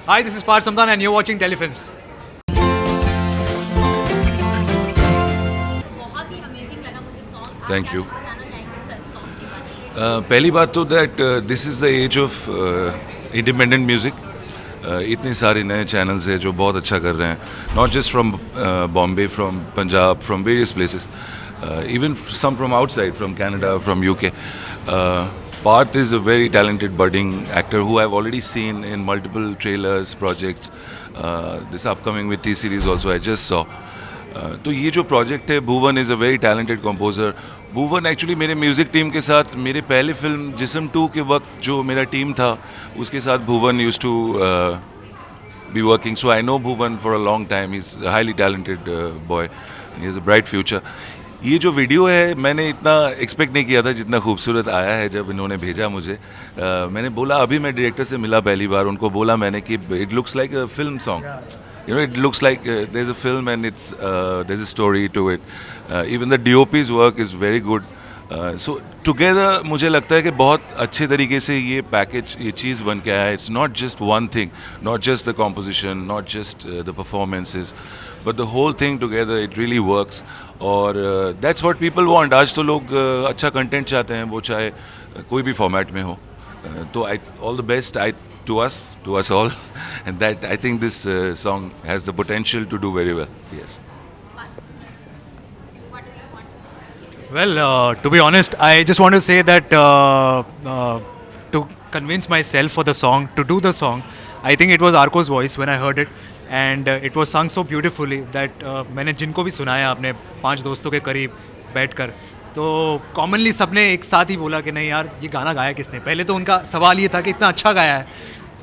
Hi, this is Parth Samdan and you're watching Telefilms. बहुत ही amazing लगा मुझे song. आप Thank क्या you. बताना चाहेंगे सर सॉन्ग के बारे में? पहली बात तो that this is the age of independent music. इतने सारे नए चैनल्स हैं जो बहुत अच्छा कर रहे हैं, not just from Bombay, from Punjab, from various places, even some from outside, from Canada, from UK. Parth is a very talented budding actor who I've already seen in multiple trailers, projects. This upcoming with T-Series also I just saw. तो ये जो project है, Bhuvan is a very talented composer. Bhuvan actually मेरे music team के साथ, मेरे पहले film जिस्म 2 के वक्त जो मेरा टीम था उसके साथ Bhuvan used to be working. So I know Bhuvan for a long time. He's a highly talented boy. He has a bright future. ये जो वीडियो है मैंने इतना एक्सपेक्ट नहीं किया था जितना खूबसूरत आया है. जब इन्होंने भेजा मुझे, मैंने बोला, अभी मैं डायरेक्टर से मिला पहली बार, उनको बोला मैंने कि it looks like a film song. You know, it looks like there's a film and there's a story to it. Even the DOP's work is very good. So together मुझे लगता है कि बहुत अच्छे तरीके से ये पैकेज, ये चीज़ बन के आया है. It's not just one thing, not just the composition, not just the performances, but the whole thing together, it really works. और that's what people want. आज तो लोग अच्छा कंटेंट चाहते हैं, वो चाहे कोई भी फॉर्मेट में हो. तो all the best to us all, and that I think this song has the potential to do very well. Yes. What do you want to say? Well, to be honest, I just want to say that to convince myself for the song, to do the song, I think it was Arko's voice when I heard it, and it was sung so beautifully that मैंने जिनको भी सुनाया अपने 5 दोस्तों के करीब बैठकर, तो कॉमनली सबने एक साथ ही बोला कि नहीं यार, ये गाना गाया किसने. पहले तो उनका सवाल ये था कि इतना अच्छा गाया है.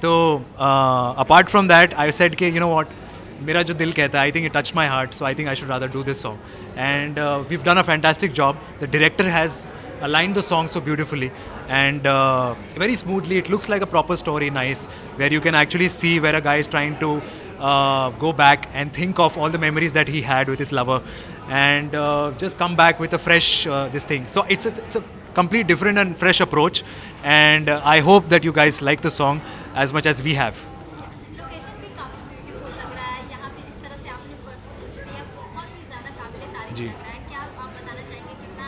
तो apart from that I said कि यू नो व्हाट, मेरा जो दिल कहता है, I think it touch my heart, so I think I should rather do this song. And we've done a fantastic job. The director has aligned the song so beautifully and very smoothly. It looks like a proper story, nice, where you can actually see where a guy is trying to go back and think of all the memories that he had with his lover and just come back with a fresh this thing. So it's a complete different and fresh approach, and I hope that you guys like the song as much as we have. Location भी काफी beautiful लग रहा है। यहाँ पे जिस तरह से आपने परफॉर्मेंस दिया, बहुत ही ज्यादा काबिले तारीफ जी. लग रहा है। क्या आप बताना चाहेंगे कितना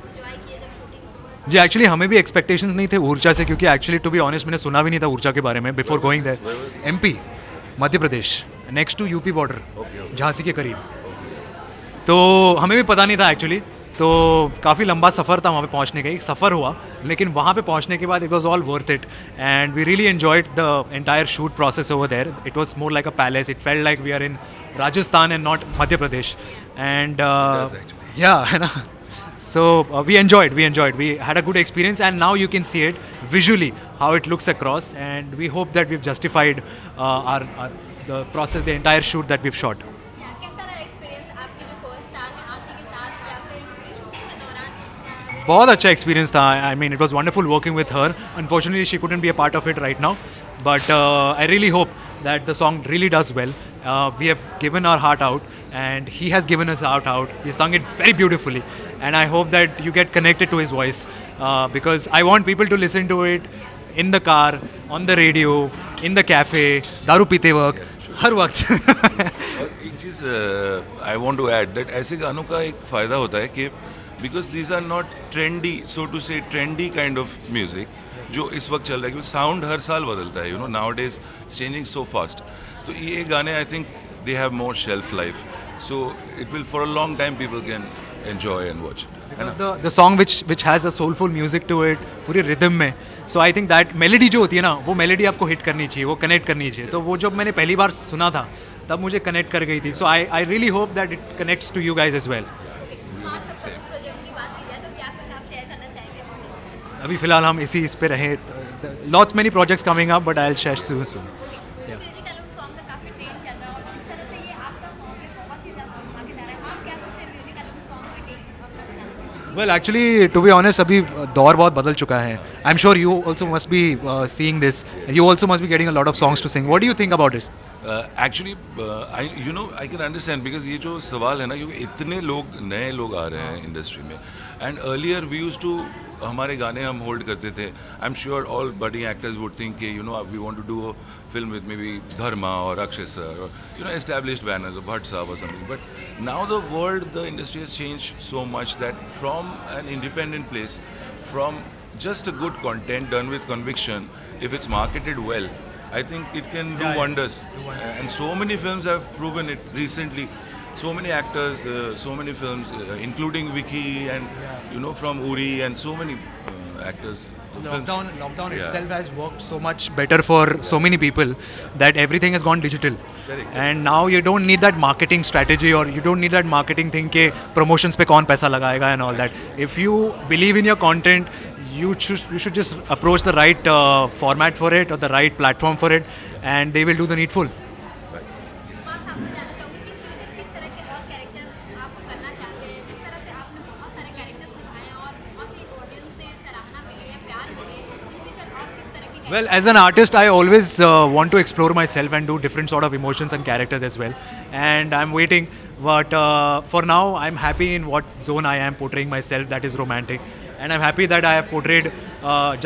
एंजॉय किए जब शूटिंग? जी, एक्चुअली हमें भी एक्सपेक्टेशंस नहीं थे ऊर्जा से, क्योंकि एक्चुअली टू बी ऑनेस्ट मैंने सुना भी नहीं था ऊर्जा के बारे में before going there. MP, Madhya Pradesh, next to UP border, Jhansi के करीब. तो हमें भी पता नहीं था एक्चुअली. तो काफ़ी लंबा सफ़र था वहाँ पे पहुँचने का. एक सफ़र हुआ, लेकिन वहाँ पे पहुँचने के बाद it was all worth it, and we really enjoyed the entire shoot process over there. It was more like a palace. It felt like we are in Rajasthan and not Madhya Pradesh. And yeah, है ना. So we enjoyed. We had a good experience, and now you can see it visually how it looks across, and we hope that we've justified the process, the entire shoot that we've shot. कैसा रहा experience आपके जो first star में आरती के साथ या फिर shooting के दौरान? बहुत अच्छा एक्सपीरियंस था. I mean it was wonderful working with her. Unfortunately she couldn't be a part of it right now, but I really hope that the song really does well. We have given our heart out, and he has given his heart out. He sung it very beautifully, and I hope that you get connected to his voice, because I want people to listen to it in the car, on the radio, in the cafe, दारू पीते वक्त, हर वक्त. और एक चीज़ I want to add that ऐसे गानों का एक फ़ायदा होता है कि because these are not trendy, so to say trendy kind of music जो इस वक्त चल रहा है, क्योंकि साउंड हर साल बदलता है. You know, now days changing so fast. तो ये गाने I think they have more shelf life, so it will for a long time people can enjoy and watch. The song which has a soulful music to it, पूरी rhythm में. सो I think that melody जो होती है ना, वो melody आपको hit करनी चाहिए, वो कनेक्ट करनी चाहिए. तो वो जब मैंने पहली बार सुना था तब मुझे कनेक्ट कर गई थी. So I really hope that it connects to you guys as well. Project की बात की जाए तो क्या कुछ आप शेयर करना चाहेंगे? अभी फिलहाल हम इस पे रहे. Lots many projects coming up, but I will share soon. Music album song का काफी ट्रेंड चल रहा है और जिस तरह से ये आपका सॉन्ग है बहुत ही ज्यादा धमाकेदार है। आप क्या कुछ म्यूजिक एल्बम सॉन्ग पे टेक अपना बताना चाहेंगे? Well actually to be honest, अभी दौर बहुत बदल चुका है. I am sure you also must be seeing this. You also must be getting a lot of songs to sing. What do you think about this? Actually I can understand, because ये जो सवाल है ना, क्योंकि इतने लोग नए लोग आ रहे हैं इंडस्ट्री में, and earlier we use to हमारे गाने हम होल्ड करते थे. I am sure all budding actors would think कि we want to do a film with maybe Dharma or Akshay sir or established banners or Bhatt Saab or something. But now the industry has changed so much that from an independent place, from just a good content done with conviction, if it's marketed well, I think it can do wonders. And so many films have proven it recently. So many actors, so many films, including Vicky and from Uri and so many actors. Lockdown Yeah. itself has worked so much better for so many people that everything has gone digital. Correct. And now you don't need that marketing strategy or you don't need that marketing thing के promotions पे कौन पैसा लगाएगा and all that. If you believe in your content, you should just approach the right format for it or the right platform for it, and they will do the needful. आप आपसे जानना चाहूँगी कि future किस तरह के और character आप करना चाहते हैं, जिस तरह से आपने बहुत सारे कैरेक्टर्स निभाए हैं और बहुत ही ऑडियंस से सराहना मिली है, प्यार मिले, इन फ्यूचर और किस तरह के Well, as an artist, I always want to explore myself and do different sort of emotions and characters as well. And I'm waiting. But for now, I'm happy in what zone I am portraying myself, that is romantic. And I'm happy that I have portrayed,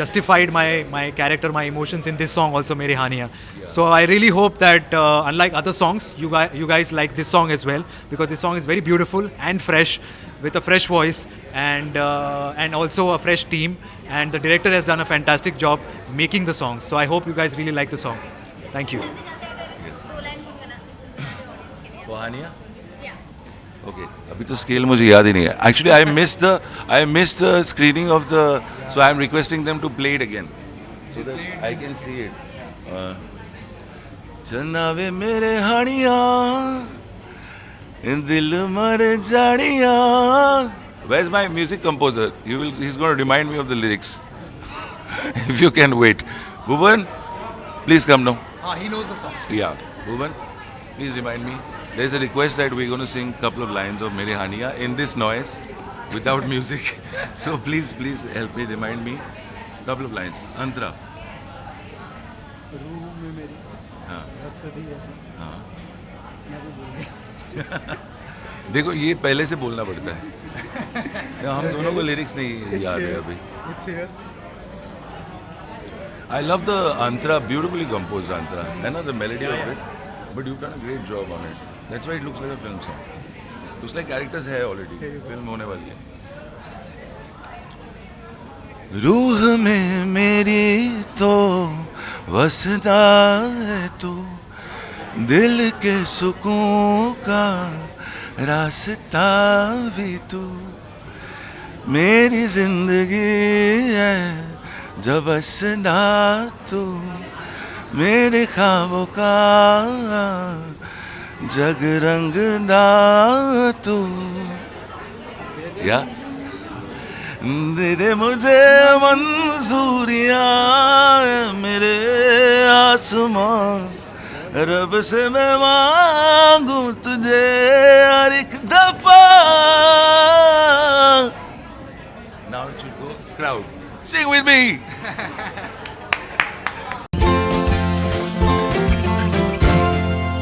justified my character, my emotions in this song also, Mere Haniya. So I really hope that unlike other songs, you guys like this song as well, because this song is very beautiful and fresh, with a fresh voice and also a fresh team. And the director has done a fantastic job making the song. So I hope you guys really like the song. Thank you. जाते अगर दो line गुनगुना दे audience के लिए Wahania? या Okay, अभी तो scale मुझे याद ही नहीं है. Actually, I missed the screening of the. So I'm requesting them to play it again, so that I can see it. चन्ना वे मेरे हानिया, दिल मर जानिया. Where's my music composer? He's going to remind me of the lyrics. If you can wait, Bhuvan, please come now. He knows the song. Yeah, Bhuvan, please remind me. There's a request that we're going to sing a couple of lines of Mere Haniya in this noise, without music. So please help me, remind me. Couple of lines. Antara. रूह में मेरी हाँ. रसदी है हाँ. मैं भी भूल गया देखो ये पहले से बोलना पड़ता है. हम दोनों को लिरिक्स नहीं याद है अभी. It's here I love the Antara, beautifully composed Antara. I know the melody of it, but you've done a great job on it. That's why it looks like a film song. Looks like characters है already. Film होने वाली है. रूह में मेरी तो वसदा है तू, दिल के सुकून का रास्ता भी तू, मेरी जिंदगी है जब असदा तू, मेरे ख्वाबों का जग रंगदा तू. या दे मुझे मंजूरियाँ मेरे आसमां, रब से मैं मांगू तुझे हर एक दफा. Now it should go crowd. Sing with me.